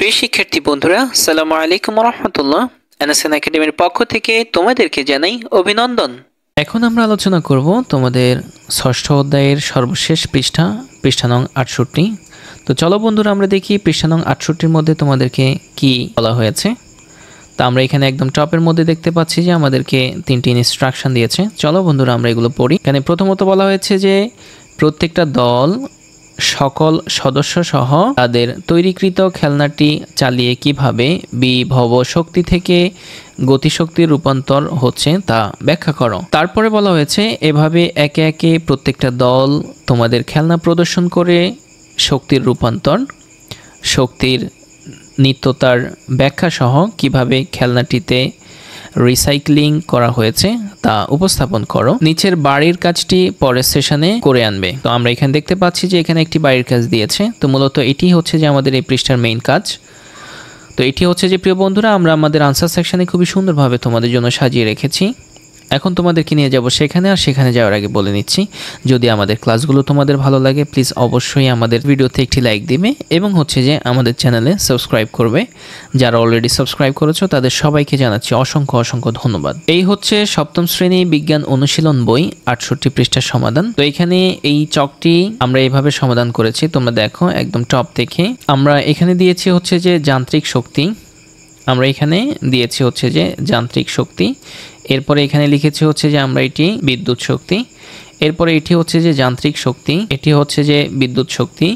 প্রিয় শিক্ষার্থী বন্ধুরা, আসসালামু আলাইকুম ওয়া রাহমাতুল্লাহ। এনএসএন একাডেমির পক্ষ থেকে তোমাদেরকে জানাই অভিনন্দন। এখন আমরা আলোচনা করব তোমাদের ষষ্ঠ অধ্যায়ের সর্বশেষ পৃষ্ঠা নং 68। তো চলো বন্ধুরা, আমরা দেখি পৃষ্ঠা নং 68-র মধ্যে তোমাদেরকে কি বলা হয়েছে। তা আমরা এখানে একদম টপের মধ্যে দেখতে পাচ্ছি যে আমাদেরকে 3টি ইনস্ট্রাকশন দিয়েছে। চলো বন্ধুরা, আমরা এগুলো পড়ি। এখানে প্রথমত বলা হয়েছে যে প্রত্যেকটা দল সকল সদস্য সহ তাদের তৈরিকৃত খেলনাটি চালিয়ে কিভাবে বিভব শক্তি থেকে গতিশক্তির রূপান্তর হচ্ছে তা ব্যাখ্যা করো। তারপরে বলা হয়েছে এভাবে একে একে প্রত্যেকটা দল তোমাদের খেলনা প্রদর্শন করে শক্তির রূপান্তর, শক্তির নিত্যতার ব্যাখ্যা সহ কিভাবে খেলনাটিতে রিসাইক্লিং করা হয়েছে তা উপস্থাপন করো। নিচের বাড়ির কাজটি পরের সেশনে করে আনবে। তো আমরা এখানে দেখতে পাচ্ছি যে এখানে একটি বাড়ির কাজ দিয়েছে। তো মূলত এটি হচ্ছে যে আমাদের এই পৃষ্ঠার মেইন কাজ। তো এটি হচ্ছে যে প্রিয় বন্ধুরা, আমরা আমাদের আনসার সেকশনে খুবই সুন্দরভাবে তোমাদের জন্য সাজিয়ে রেখেছি। এখন তোমাদেরকে নিয়ে যাব সেখানে, আর সেখানে যাওয়ার আগে বলে নিচ্ছি, যদি আমাদের ক্লাসগুলো তোমাদের ভালো লাগে প্লিজ অবশ্যই আমাদের ভিডিওতে একটি লাইক দিবে এবং হচ্ছে যে আমাদের চ্যানেলে সাবস্ক্রাইব করবে। যারা অলরেডি সাবস্ক্রাইব করেছো তাদের সবাইকে জানাচ্ছি অসংখ্য অসংখ্য ধন্যবাদ। এই হচ্ছে সপ্তম শ্রেণী বিজ্ঞান অনুশীলন বই 68 পৃষ্ঠার সমাধান। তো এখানে এই চকটি আমরা এইভাবে সমাধান করেছি, তোমরা দেখো একদম টপ থেকে। আমরা এখানে দিয়েছি হচ্ছে যে যান্ত্রিক শক্তি, আমরা এখানে দিয়েছি হচ্ছে যে যান্ত্রিক শক্তি। এরপরে এখানে লিখেছি হচ্ছে যে আমরা এটি বিদ্যুৎ শক্তি। এরপরে এটি হচ্ছে যে যান্ত্রিক শক্তি, এটি হচ্ছে যে বিদ্যুৎ শক্তি।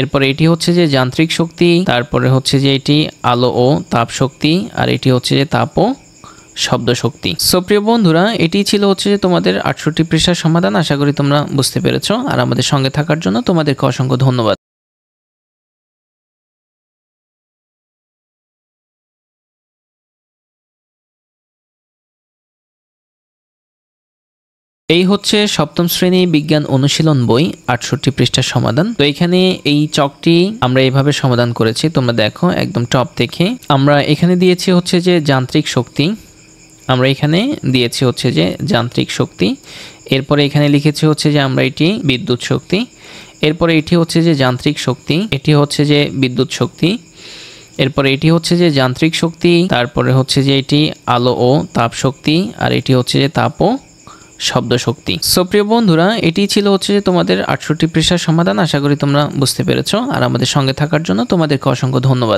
এরপরে এটি হচ্ছে যে যান্ত্রিক শক্তি, তারপরে হচ্ছে যে এটি আলো ও তাপ শক্তি, আর এটি হচ্ছে যে তাপ ও শব্দ শক্তি। সো প্রিয় বন্ধুরা, এটি ছিল হচ্ছে যে তোমাদের 68 পৃষ্ঠার সমাধান। আশা করি তোমরা বুঝতে পেরেছো, আর আমাদের সঙ্গে থাকার জন্য তোমাদেরকে অসংখ্য ধন্যবাদ। এই হচ্ছে সপ্তম শ্রেণী বিজ্ঞান অনুশীলন বই 68 পৃষ্ঠার সমাধান। তো এখানে এই চকটি আমরা এইভাবে সমাধান করেছি, তোমরা দেখো একদম টপ থেকে। আমরা এখানে দিয়েছি হচ্ছে যে যান্ত্রিক শক্তি, আমরা এখানে দিয়েছি হচ্ছে যে যান্ত্রিক শক্তি। এরপরে এখানে লিখেছি হচ্ছে যে আমরা এটি বিদ্যুৎ শক্তি। এরপরে এটি হচ্ছে যে যান্ত্রিক শক্তি, এটি হচ্ছে যে বিদ্যুৎ শক্তি। এরপরে এটি হচ্ছে যে যান্ত্রিক শক্তি, তারপরে হচ্ছে যে এটি আলো ও তাপ শক্তি, আর এটি হচ্ছে যে তাপ ও শব্দ শক্তি। সো প্রিয় বন্ধুরা, এটি ছিল হচ্ছে যে তোমাদের 68 পৃষ্ঠার সমাধান। আশা করি তোমরা বুঝতে পেরেছো, আর আমাদের সঙ্গে থাকার জন্য তোমাদেরকে অসংখ্য ধন্যবাদ।